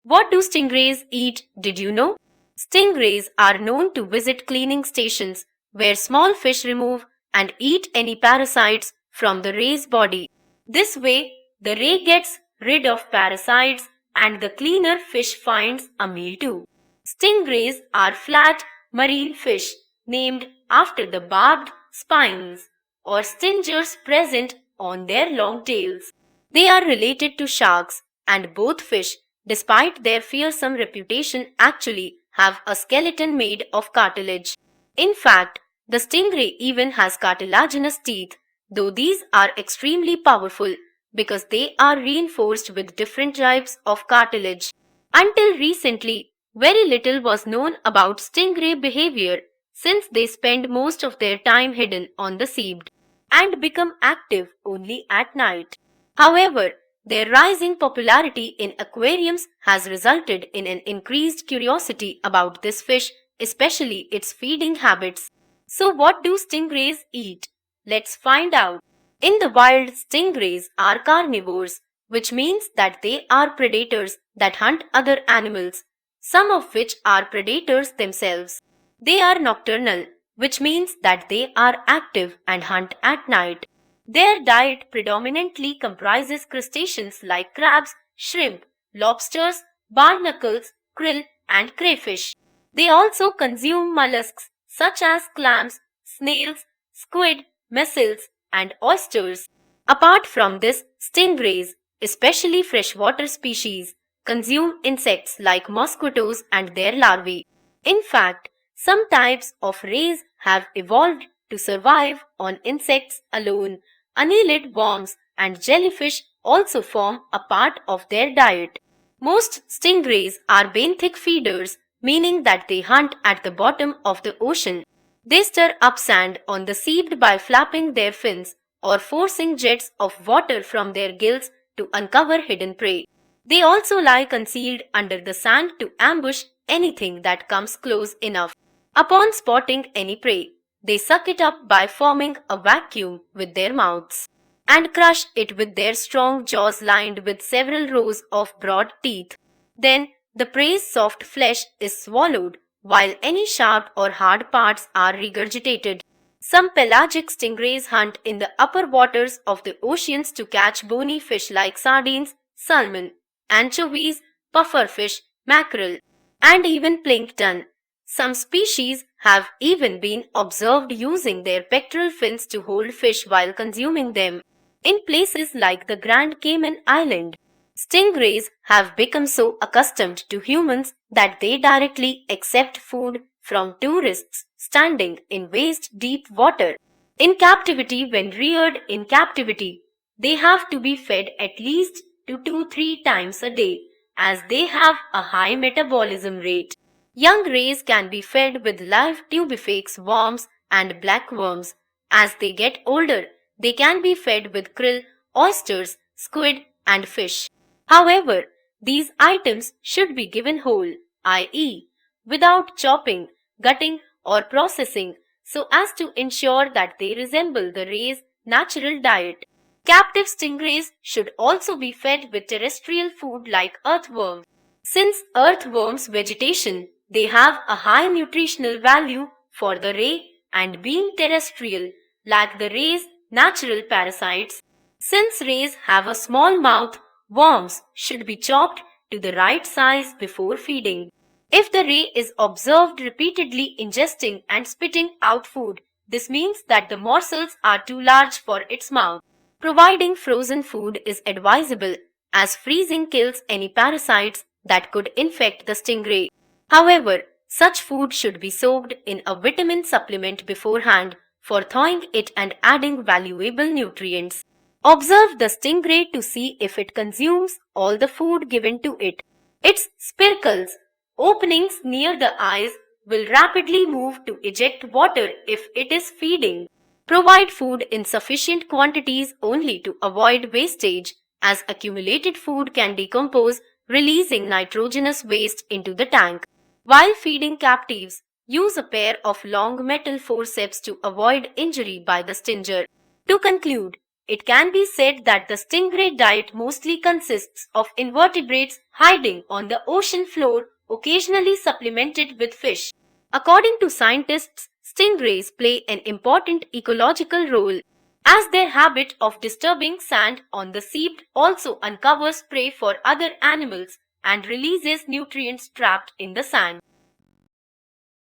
What do stingrays eat? Did you know? Stingrays are known to visit cleaning stations where small fish remove and eat any parasites from the ray's body. This way, the ray gets rid of parasites and the cleaner fish finds a meal too. Stingrays are flat marine fish named after the barbed spines or stingers present on their long tails. They are related to sharks, and both fish, despite their fearsome reputation, actually have a skeleton made of cartilage. In fact, the stingray even has cartilaginous teeth, though these are extremely powerful because they are reinforced with different types of cartilage. Until recently, very little was known about stingray behavior since they spend most of their time hidden on the seabed and become active only at night. However, their rising popularity in aquariums has resulted in an increased curiosity about this fish, especially its feeding habits. So what do stingrays eat? Let's find out. In the wild, stingrays are carnivores, which means that they are predators that hunt other animals, some of which are predators themselves. They are nocturnal, which means that they are active and hunt at night. Their diet predominantly comprises crustaceans like crabs, shrimp, lobsters, barnacles, krill, and crayfish. They also consume mollusks such as clams, snails, squid, mussels, and oysters. Apart from this, stingrays, especially freshwater species, consume insects like mosquitoes and their larvae. In fact, some types of rays have evolved to survive on insects alone. Annelid worms and jellyfish also form a part of their diet. Most stingrays are benthic feeders, meaning that they hunt at the bottom of the ocean. They stir up sand on the seabed by flapping their fins or forcing jets of water from their gills to uncover hidden prey. They also lie concealed under the sand to ambush anything that comes close enough. Upon spotting any prey, they suck it up by forming a vacuum with their mouths and crush it with their strong jaws lined with several rows of broad teeth. Then, the prey's soft flesh is swallowed, while any sharp or hard parts are regurgitated. Some pelagic stingrays hunt in the upper waters of the oceans to catch bony fish like sardines, salmon, anchovies, pufferfish, mackerel, and even plankton. Some species have even been observed using their pectoral fins to hold fish while consuming them. In places like the Grand Cayman Island, stingrays have become so accustomed to humans that they directly accept food from tourists standing in waist-deep water. In captivity, when reared in captivity, they have to be fed at least 2 to 3 times a day, as they have a high metabolism rate. Young rays can be fed with live tubifax worms and blackworms. As they get older, they can be fed with krill, oysters, squid, and fish. However, these items should be given whole, i.e., without chopping, gutting, or processing, so as to ensure that they resemble the ray's natural diet. Captive stingrays should also be fed with terrestrial food like earthworms. Since earthworms' vegetation, they have a high nutritional value for the ray, and being terrestrial, like the ray's natural parasites. Since rays have a small mouth, worms should be chopped to the right size before feeding. If the ray is observed repeatedly ingesting and spitting out food, this means that the morsels are too large for its mouth. Providing frozen food is advisable, as freezing kills any parasites that could infect the stingray. However, such food should be soaked in a vitamin supplement beforehand for thawing it and adding valuable nutrients. Observe the stingray to see if it consumes all the food given to it. Its spiracles, openings near the eyes, will rapidly move to eject water if it is feeding. Provide food in sufficient quantities only to avoid wastage, as accumulated food can decompose, releasing nitrogenous waste into the tank. While feeding captives, use a pair of long metal forceps to avoid injury by the stinger. To conclude, It can be said that the stingray diet mostly consists of invertebrates hiding on the ocean floor, occasionally supplemented with fish. According to scientists, stingrays play an important ecological role, as their habit of disturbing sand on the seabed also uncovers prey for other animals and releases nutrients trapped in the sand.